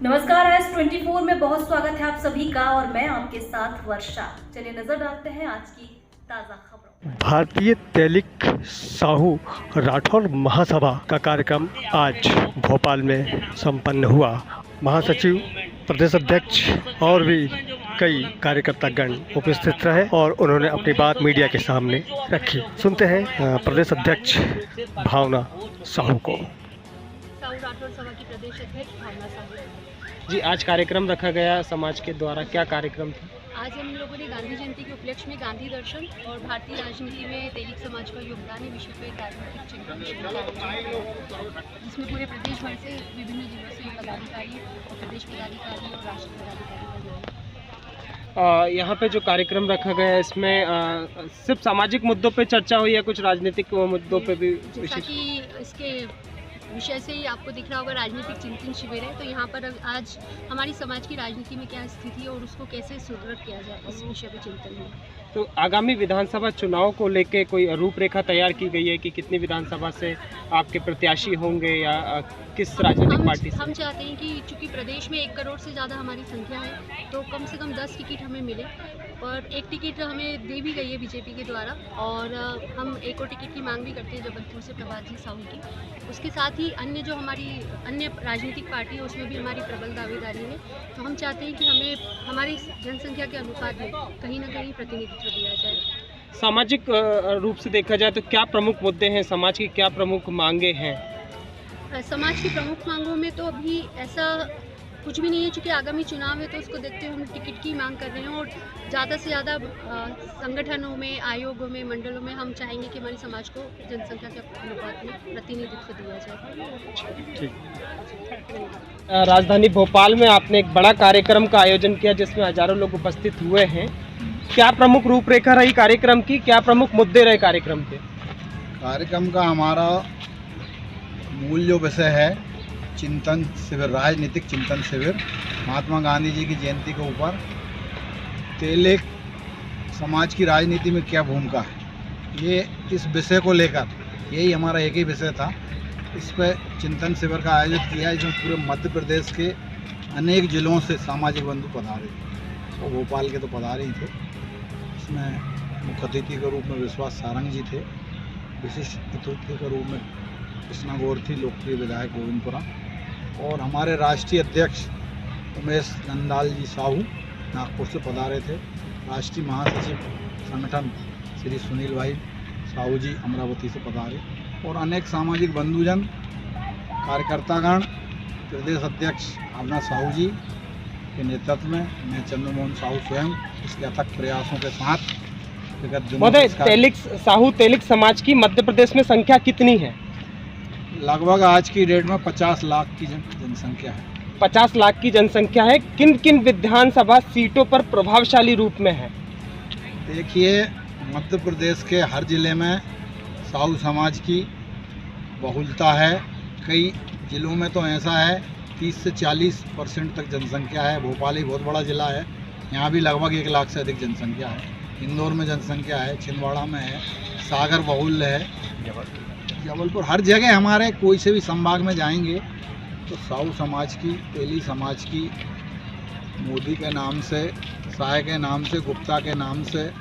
नमस्कार, S24 में बहुत स्वागत है आप सभी का और मैं आपके साथ वर्षा। चलिए नजर डालते हैं आज की ताजा खबरों। भारतीय तैलिक साहू राठौर महासभा का कार्यक्रम आज भोपाल में संपन्न हुआ। महासचिव, प्रदेश अध्यक्ष और भी कई कार्यकर्तागण उपस्थित रहे और उन्होंने अपनी बात मीडिया के सामने रखी। सुनते हैं प्रदेश अध्यक्ष भावना साहू को। साहू राठौर सभा की प्रदेश अध्यक्ष भावना साहू जी, आज कार्यक्रम रखा गया समाज के द्वारा, क्या कार्यक्रम था? आज हम लोगों ने गांधी जयंती के उपलक्ष्य में गांधी दर्शन और भारतीय राजनीति में तैलिक समाज का योगदान विषय पर राजनीतिक चिंतन शिविर का आयोजन किया, जिसमें पूरे प्रदेश भर से विभिन्न जिलों से पदाधिकारी और प्रदेश पदाधिकारी और राष्ट्रीय पदाधिकारी। यहाँ पे जो कार्यक्रम रखा गया है इसमें सिर्फ सामाजिक मुद्दों पे चर्चा हुई या कुछ राजनीतिक मुद्दों पे भी जैसा कि इसके विषय से ही आपको दिख रहा होगा, राजनीतिक चिंतन शिविर है। तो यहाँ पर आज हमारी समाज की राजनीति में क्या स्थिति है और उसको कैसे सुदृढ़ किया जाए, इस विषय पर चिंतन है। तो आगामी विधानसभा चुनाव को लेके कोई रूपरेखा तैयार की गई है कि कितनी विधानसभा से आपके प्रत्याशी होंगे या किस राजनीतिक पार्टी से? हम चाहते हैं कि चूंकि प्रदेश में 1 करोड़ से ज़्यादा हमारी संख्या है, तो कम से कम 10 टिकट हमें मिले। और एक टिकट हमें दे भी गई है बीजेपी के द्वारा, और हम एक और टिकट की मांग भी करते हैं जबलपुर से प्रभात जी साहू की। उसके साथ ही अन्य जो हमारी अन्य राजनीतिक पार्टी है उसमें भी हमारी प्रबल दावेदारी है। तो हम चाहते हैं कि हमें हमारी जनसंख्या के अनुपात में कहीं ना कहीं प्रतिनिधित्व दिया जाए। सामाजिक रूप से देखा जाए तो क्या प्रमुख मुद्दे हैं, समाज की क्या प्रमुख मांगे हैं? समाज की प्रमुख मांगों में तो अभी ऐसा कुछ भी नहीं है, चूँकि आगामी चुनाव है तो उसको देखते हुए हम टिकट की मांग कर रहे हैं। और ज़्यादा से ज़्यादा संगठनों में, आयोगों में, मंडलों में हम चाहेंगे कि हमारी समाज को जनसंख्या के अनुपात में प्रतिनिधित्व दिया जाए। ठीक। राजधानी भोपाल में आपने एक बड़ा कार्यक्रम का आयोजन किया जिसमें हजारों लोग उपस्थित हुए हैं। क्या प्रमुख रूपरेखा रही कार्यक्रम की, क्या प्रमुख मुद्दे रहे कार्यक्रम के? कार्यक्रम का हमारा मूल जो विषय है चिंतन शिविर, राजनीतिक चिंतन शिविर, महात्मा गांधी जी की जयंती के ऊपर तैलिक समाज की राजनीति में क्या भूमिका है, ये इस विषय को लेकर यही हमारा एक ही विषय था। इस पर चिंतन शिविर का आयोजन किया है, जिसमें पूरे मध्य प्रदेश के अनेक जिलों से सामाजिक बंधु पधारे, और भोपाल के तो पधारे ही थे। इसमें मुख्य अतिथि के रूप में विश्वास सारंग जी थे, विशिष्ट अतिथि के रूप में कृष्णा गौरथी, लोकप्रिय विधायक गोविंदपुरा, और हमारे राष्ट्रीय अध्यक्ष उमेश नंदाल जी साहू नागपुर से पधारे थे। राष्ट्रीय महासचिव संगठन श्री सुनील भाई साहू जी अमरावती से पधारे, और अनेक सामाजिक बंधुजन, कार्यकर्तागण, प्रदेश अध्यक्ष भावना साहू जी के नेतृत्व में मैं चंद्रमोहन साहू स्वयं इसके अथक प्रयासों के साथ। महोदय, तैलिक समाज की मध्य प्रदेश में संख्या कितनी है? लगभग आज की डेट में 50 लाख की जनसंख्या है। 50 लाख की जनसंख्या है। किन किन विधानसभा सीटों पर प्रभावशाली रूप में है? देखिए, मध्य प्रदेश के हर जिले में साहू समाज की बहुलता है। कई जिलों में तो ऐसा है 30 से 40% तक जनसंख्या है। भोपाल ही बहुत बड़ा ज़िला है, यहाँ भी लगभग 1 लाख से अधिक जनसंख्या है। इंदौर में जनसंख्या है, छिंदवाड़ा में है, सागर बहुल्य है, जबलपुर, हर जगह हमारे कोई से भी संभाग में जाएंगे तो साहू समाज की, तेली समाज की, मोदी के नाम से, साय के नाम से, गुप्ता के नाम से,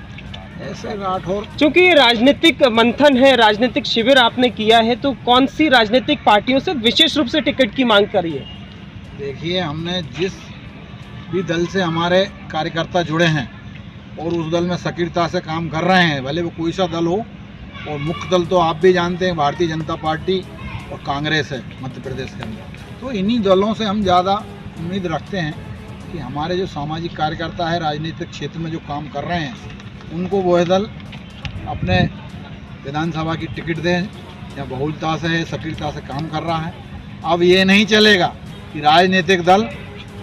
ऐसे राठौर। चूँकि राजनीतिक मंथन है, राजनीतिक शिविर आपने किया है, तो कौन सी राजनीतिक पार्टियों से विशेष रूप से टिकट की मांग करी है? देखिए, हमने जिस भी दल से हमारे कार्यकर्ता जुड़े हैं और उस दल में सक्रियता से काम कर रहे हैं, भले वो कोई सा दल हो, और मुख्य दल तो आप भी जानते हैं भारतीय जनता पार्टी और कांग्रेस है मध्य प्रदेश के अंदर, तो इन्हीं दलों से हम ज़्यादा उम्मीद रखते हैं कि हमारे जो सामाजिक कार्यकर्ता है, राजनीतिक क्षेत्र में जो काम कर रहे हैं, उनको वो दल अपने विधानसभा की टिकट दें, या बहुलता से है, सक्रियता से काम कर रहा है। अब ये नहीं चलेगा कि राजनीतिक दल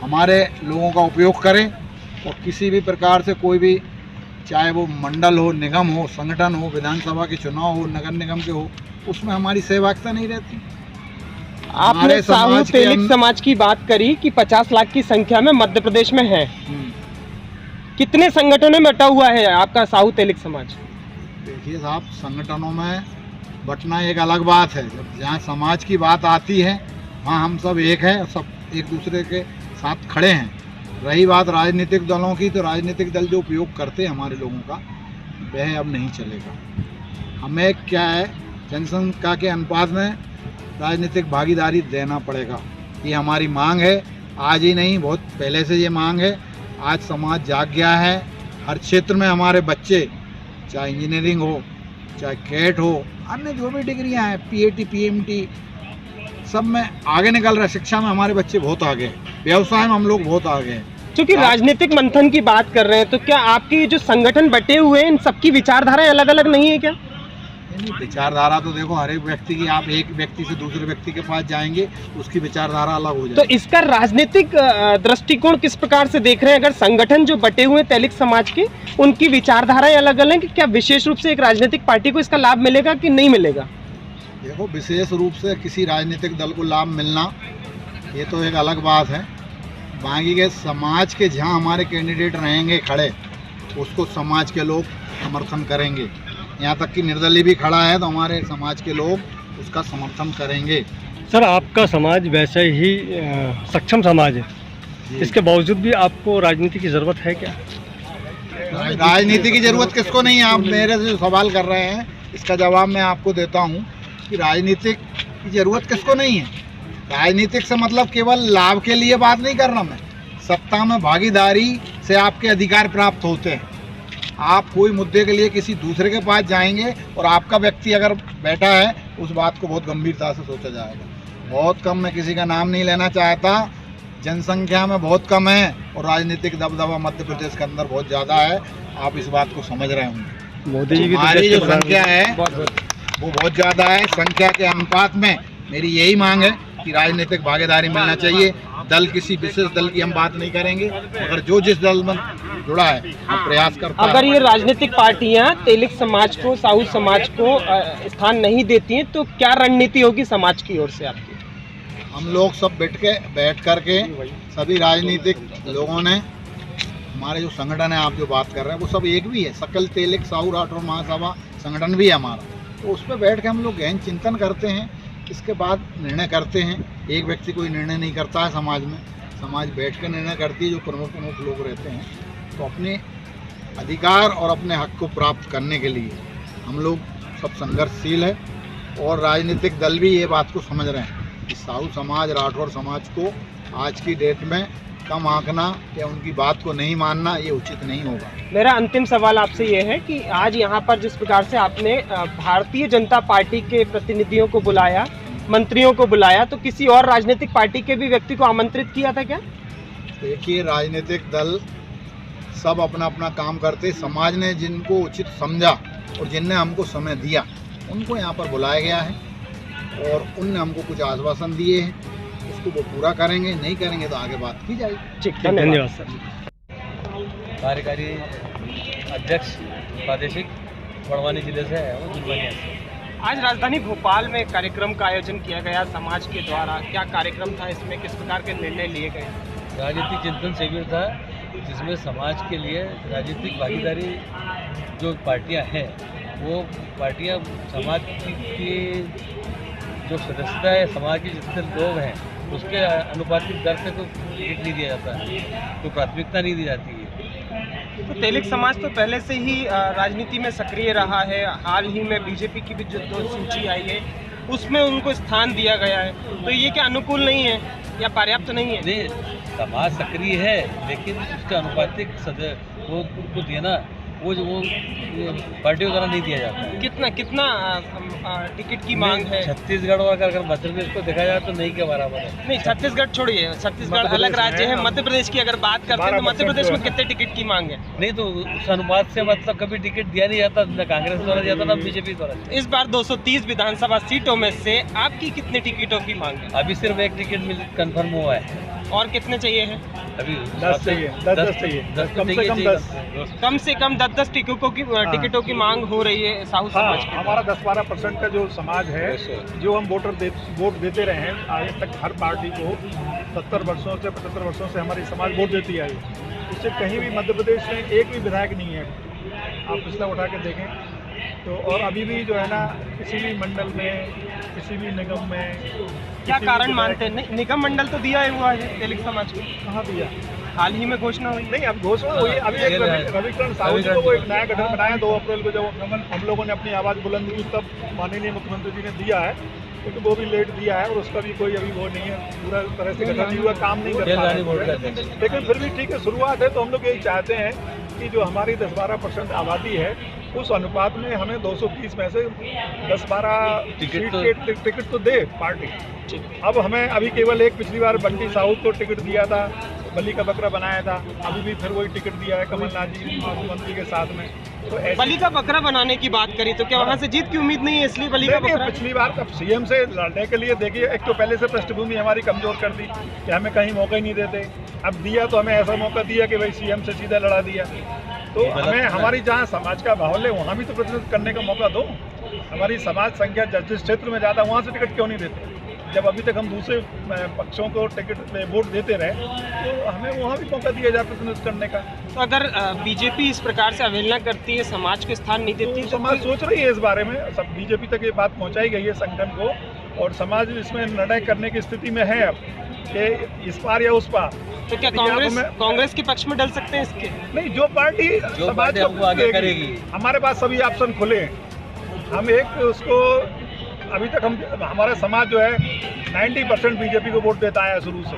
हमारे लोगों का उपयोग करें और किसी भी प्रकार से कोई भी, चाहे वो मंडल हो, निगम हो, संगठन हो, विधानसभा के चुनाव हो, नगर निगम के हो, उसमें हमारी सहभागिता नहीं रहती। आपने साहू तैलिक समाज की बात करी कि 50 लाख की संख्या में मध्य प्रदेश में है। कितने संगठनों में बटा हुआ है आपका साहू तैलिक समाज? देखिए साहब, संगठनों में बटना एक अलग बात है, जब जहाँ समाज की बात आती है वहाँ हम सब एक हैं, सब एक दूसरे के साथ खड़े हैं। रही बात राजनीतिक दलों की, तो राजनीतिक दल जो उपयोग करते हैं हमारे लोगों का, वह अब नहीं चलेगा। हमें क्या है, जनसंख्या के अनुपात में राजनीतिक भागीदारी देना पड़ेगा। ये हमारी मांग है, आज ही नहीं, बहुत पहले से ये मांग है। आज समाज जाग गया है। हर क्षेत्र में हमारे बच्चे, चाहे इंजीनियरिंग हो, चाहे कैट हो, अन्य जो भी डिग्रियां हैं, पीएटी, पीएमटी, सब में आगे निकल रहे। शिक्षा में हमारे बच्चे बहुत आगे हैं, व्यवसाय में हम लोग बहुत आगे हैं। क्योंकि राजनीतिक मंथन की बात कर रहे हैं, तो क्या आपके जो संगठन बटे हुए हैं, इन सबकी विचारधाराएं अलग अलग नहीं है क्या? नहीं, विचारधारा तो देखो हर एक व्यक्ति की, आप एक व्यक्ति से दूसरे व्यक्ति के पास जाएंगे, उसकी विचारधारा अलग हो तो जाएगी। इसका राजनीतिक दृष्टिकोण किस प्रकार से देख रहे हैं? अगर संगठन जो बटे हुए हैं तेलिक समाज के, उनकी विचारधाराएं अलग अलग हैं, कि क्या विशेष रूप से एक राजनीतिक पार्टी को इसका लाभ मिलेगा कि नहीं मिलेगा? देखो, विशेष रूप से किसी राजनीतिक दल को लाभ मिलना, ये तो एक अलग बात है। बाकी के समाज के जहाँ हमारे कैंडिडेट रहेंगे खड़े, उसको समाज के लोग समर्थन करेंगे। यहाँ तक कि निर्दलीय भी खड़ा है तो हमारे समाज के लोग उसका समर्थन करेंगे। सर, आपका समाज वैसे ही सक्षम समाज है, इसके बावजूद भी आपको राजनीति की ज़रूरत है क्या? राजनीति की जरूरत किसको नहीं है? आप मेरे से जो सवाल कर रहे हैं, इसका जवाब मैं आपको देता हूँ कि राजनीतिक की जरूरत किसको नहीं है। राजनीतिक से मतलब केवल लाभ के लिए बात नहीं कर रहा मैं। सत्ता में भागीदारी से आपके अधिकार प्राप्त होते हैं। आप कोई मुद्दे के लिए किसी दूसरे के पास जाएंगे और आपका व्यक्ति अगर बैठा है, उस बात को बहुत गंभीरता से सोचा जाएगा। बहुत कम, मैं किसी का नाम नहीं लेना चाहता, जनसंख्या में बहुत कम है और राजनीतिक दबदबा मध्य प्रदेश के अंदर बहुत ज़्यादा है। आप इस बात को समझ रहे होंगे। मोदी जी की हमारी जो तो संख्या है वो बहुत ज़्यादा है। संख्या के अनुपात में मेरी यही मांग है कि राजनीतिक भागीदारी मिलना चाहिए। दल, किसी विशेष दल की हम बात नहीं करेंगे, मगर जो जिस दल में जुड़ा है हम प्रयास करते हैं। अगर ये राजनीतिक पार्टियां तेलिक समाज को, साहू समाज को स्थान नहीं देती हैं, तो क्या रणनीति होगी समाज की ओर से आपकी? हम लोग सब बैठ करके सभी राजनीतिक लोगों ने, हमारे जो संगठन है, आप जो बात कर रहे हैं, वो सब एक भी है। सकल तेलिक साहू राठौर महासभा संगठन भी है हमारा। तो उस पर बैठ के हम लोग गहन चिंतन करते हैं, इसके बाद निर्णय करते हैं। एक व्यक्ति कोई निर्णय नहीं करता है समाज में, समाज बैठ के निर्णय करती है। जो प्रमुख लोग रहते हैं, तो अपने अधिकार और अपने हक को प्राप्त करने के लिए हम लोग सब संघर्षशील है। और राजनीतिक दल भी ये बात को समझ रहे हैं कि साहू समाज, राठौर समाज को आज की डेट में कम आंकना या उनकी बात को नहीं मानना, ये उचित नहीं होगा। मेरा अंतिम सवाल आपसे ये है कि आज यहाँ पर जिस प्रकार से आपने भारतीय जनता पार्टी के प्रतिनिधियों को बुलाया, मंत्रियों को बुलाया, तो किसी और राजनीतिक पार्टी के भी व्यक्ति को आमंत्रित किया था क्या? देखिए, राजनीतिक दल सब अपना अपना काम करते। समाज ने जिनको उचित समझा और जिनने हमको समय दिया, उनको यहाँ पर बुलाया गया है और उनने हमको कुछ आश्वासन दिए हैं, उसको वो पूरा करेंगे। नहीं करेंगे तो आगे बात की जाएगी। ठीक, धन्यवाद सर। कार्यकारी अध्यक्ष प्रादेशिक बड़वानी जिले से है वो दुलवानिया से। आज राजधानी भोपाल में कार्यक्रम का आयोजन किया गया समाज के द्वारा। क्या कार्यक्रम था, इसमें किस प्रकार के निर्णय लिए गए? राजनीतिक चिंतन शिविर था, जिसमें समाज के लिए राजनीतिक भागीदारी जो पार्टियां हैं, वो पार्टियां समाज की जो सदस्यता है, समाज के जितने लोग हैं, उसके अनुपातिक दर से कोई टिकट नहीं दिया जाता है, कोई प्राथमिकता नहीं दी जाती है। तो तेलिक समाज तो पहले से ही राजनीति में सक्रिय रहा है। हाल ही में बीजेपी की भी जो सूची आई है, उसमें उनको स्थान दिया गया है। तो ये क्या अनुकूल नहीं है या पर्याप्त नहीं है? नहीं, समाज सक्रिय है, लेकिन उसका अनुपातिक वो उनको देना, वो पार्टियों द्वारा नहीं दिया जाता है। कितना टिकट की मांग है? छत्तीसगढ़ और अगर मध्य प्रदेश को देखा जाए तो नहीं के बराबर है। नहीं, छत्तीसगढ़ छोड़िए, छत्तीसगढ़ अलग राज्य है। मध्य प्रदेश की अगर बात करते हैं तो मध्य प्रदेश में कितने टिकट की मांग है? नहीं, तो उस अनुपात से मतलब कभी टिकट दिया नहीं जाता, न कांग्रेस द्वारा दिया था, न बीजेपी द्वारा। इस बार 230 विधानसभा सीटों में से आपकी कितने टिकटों की मांग है? अभी सिर्फ एक टिकट कंफर्म हुआ है। और कितने चाहिए हैं? अभी 10 चाहिए, 10 चाहिए, कम से कम 10 टिकटों की मांग हो रही है साहू समाज की। हमारा 10-12% का जो समाज है, जो हम वोट देते रहे हैं आज तक, हर पार्टी को 70 वर्षों से 75 वर्षों से हमारी समाज वोट देती आई है। इससे कहीं भी मध्य प्रदेश में एक भी विधायक नहीं है। आप पिछला उठा के देखें तो और अभी भी जो है ना किसी भी मंडल में, किसी भी निगम में क्या किसी कारण भी मानते हैं? नहीं, निगम मंडल तो दिया ही हुआ है तेलिक समाज को, कहाँ दिया? हाल ही में घोषणा हुई। नहीं, अब घोषणा हुई। अभी एक रविकरण साहू जी को वो एक नया गठन बनाया 2 अप्रैल को, जब हम लोगों ने अपनी आवाज़ बुलंद की तब माननीय मुख्यमंत्री जी ने दिया है, क्योंकि वो भी लेट दिया है और उसका भी कोई अभी वो नहीं है, पूरा तरह से गठन नहीं हुआ, काम नहीं कर पा रहे। लेकिन फिर भी ठीक है, शुरुआत है। तो हम लोग यही चाहते हैं कि जो हमारी 10-12% आबादी है, उस अनुपात में हमें 230 में से 10-12 टिकट तो दे पार्टी। अब हमें अभी केवल एक, पिछली बार बंटी साहू को टिकट दिया था, बलि का बकरा बनाया था, अभी भी फिर वही टिकट दिया है कमलनाथ जी मुख्यमंत्री के साथ में। तो बलि का बकरा बनाने की बात करी तो क्या वहाँ से जीत की उम्मीद नहीं है, इसलिए बलि का बकरा? पिछली बार तब सीएम से लड़ने के लिए देखिए, एक तो पहले से पृष्ठभूमि हमारी कमजोर कर दी कि हमें कहीं मौका ही नहीं देते। अब दिया तो हमें ऐसा मौका दिया कि भाई सीएम से सीधा लड़ा दिया। तो हमें हमारी जहाँ समाज का माहौल है वहाँ भी तो प्रतिनिधित्व करने का मौका दो। हमारी समाज संख्या जिस क्षेत्र में ज़्यादा, वहाँ से टिकट क्यों नहीं देते? जब अभी तक हम दूसरे पक्षों को टिकट में वोट देते रहे, तो हमें वहाँ भी मौका दिया जाए प्रतिनिधित्व करने का। तो अगर बीजेपी इस प्रकार से अवहेलना करती है, समाज को स्थान नहीं देती, तो समाज सोच रही है इस बारे में, सब बीजेपी तक ये बात पहुँचाई गई है संगठन को, और समाज इसमें निर्णय करने की स्थिति में है अब कि इस पार या उस पार। तो क्या कांग्रेस के पक्ष में डल सकते हैं इसके? नहीं, जो पार्टी समाज को आगे करेगी, हमारे पास सभी ऑप्शन खुले हैं। हम एक उसको अभी तक हमारा समाज जो है 90% बीजेपी को वोट देता है शुरू से,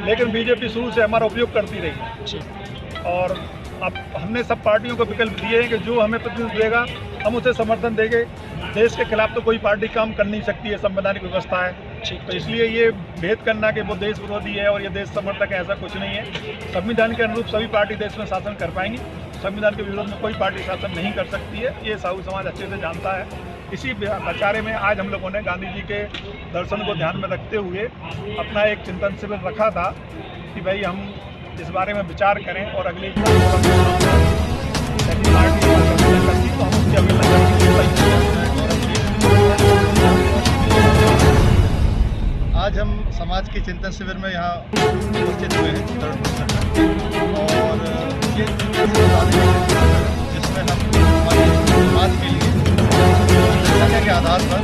लेकिन बीजेपी शुरू से हमारा उपयोग करती रही। और अब हमने सब पार्टियों को विकल्प दिए हैं कि जो हमें प्रतिनिधित्व देगा हम उसे समर्थन देंगे। देश के खिलाफ तो कोई पार्टी काम कर नहीं सकती है, संवैधानिक व्यवस्था है। तो इसलिए ये भेद करना कि वो देश विरोधी है और ये देश समर्थक है, ऐसा कुछ नहीं है। संविधान के अनुरूप सभी पार्टी देश में शासन कर पाएंगी, संविधान के विरोध में कोई पार्टी शासन नहीं कर सकती है, ये साहू समाज अच्छे से जानता है। इसी बचारे में आज हम लोगों ने गांधी जी के दर्शन को ध्यान में रखते हुए अपना एक चिंतन शिविर रखा था कि भाई हम इस बारे में विचार करें और अगली पार्टी करती तो हम उसकी अवहेलना। आज हम समाज के चिंतन शिविर में यहाँ उपस्थित हुए हैं और ये चिंतन शिविर जिसमें हम हमारे समाज के लिए जनसंख्या के आधार पर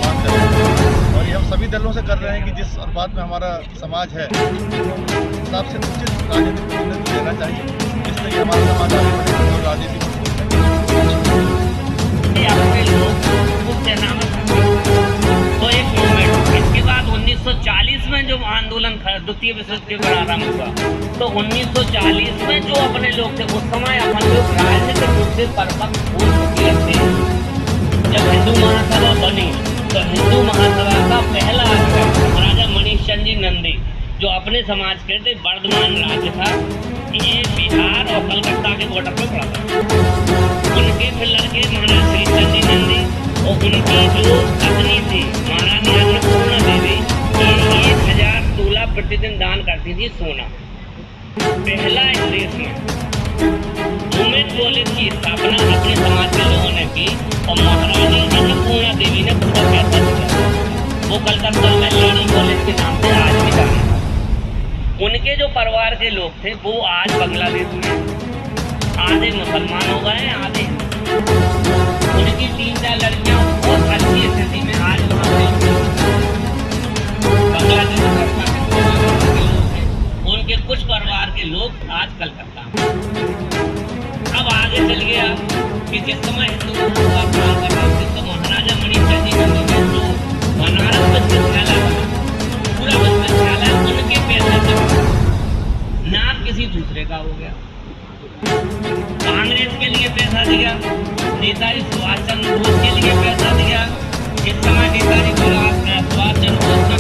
बात कर रहे हैं, और ये हम सभी दलों से कर रहे हैं कि जिस अनुपात में हमारा समाज है हिसाब से उचित राजनीतिक प्रतिनिधित्व देना चाहिए, जिससे कि हमारा समाज आगे बढ़े और राजनीति इसके बाद 1940 में जो आंदोलन द्वितीय विश्व युद्ध के प्रारंभ हुआ, तो 1940 में जो अपने लोग थे उस समय अपन लोग राजनीतिक रूप से परिपक्व हो चुके थे। जब हिंदू महासभा बनी तो हिंदू महासभा का पहला अध्यक्ष महाराजा मनीष चंद्र जी नंदी, जो अपने समाज के थे, वर्धमान राज्य था, ये बिहार और कलकत्ता के बॉर्डर पर पड़ा था। उनके फिर लड़के महाराज श्रीचंद जी नंदी और उनकी जो पत्नी थी महारानी अन्नपूर्णा देवी, ये 1000 तोला प्रतिदिन दान करती थी सोना। पहला इस देश में वुमेन कॉलेज की स्थापना अपने समाज के लोगों ने की और महारानी अन्नपूर्णा देवी ने पूरा पैसा दिया। वो कलकत्ता में लेडी कॉलेज के नाम से आज भी जाना था। उनके जो परिवार के लोग थे वो आज बांग्लादेश में आधे मुसलमान हो गए, आधे उनकी 3-4 लड़कियां बहुत अच्छी स्थिति में आज बांग्लादेश के लोग हैं, उनके कुछ परिवार के लोग आज कलकत्ता। अब आगे चल गया कि जिस समय हिंदू का काम कर रहे थे तो महाराजा मणिचंद्र जी नंदी ने जो बनारस विश्वविद्यालय बना, पूरा विश्वविद्यालय उनके पैसे से नाम किसी दूसरे का हो गया। कांग्रेस के लिए पैसा दिया, नेताजी सुभाष चंद्र बोस के लिए पैसा दिया। इस समय नेताजी सुभाष चंद्र बोस का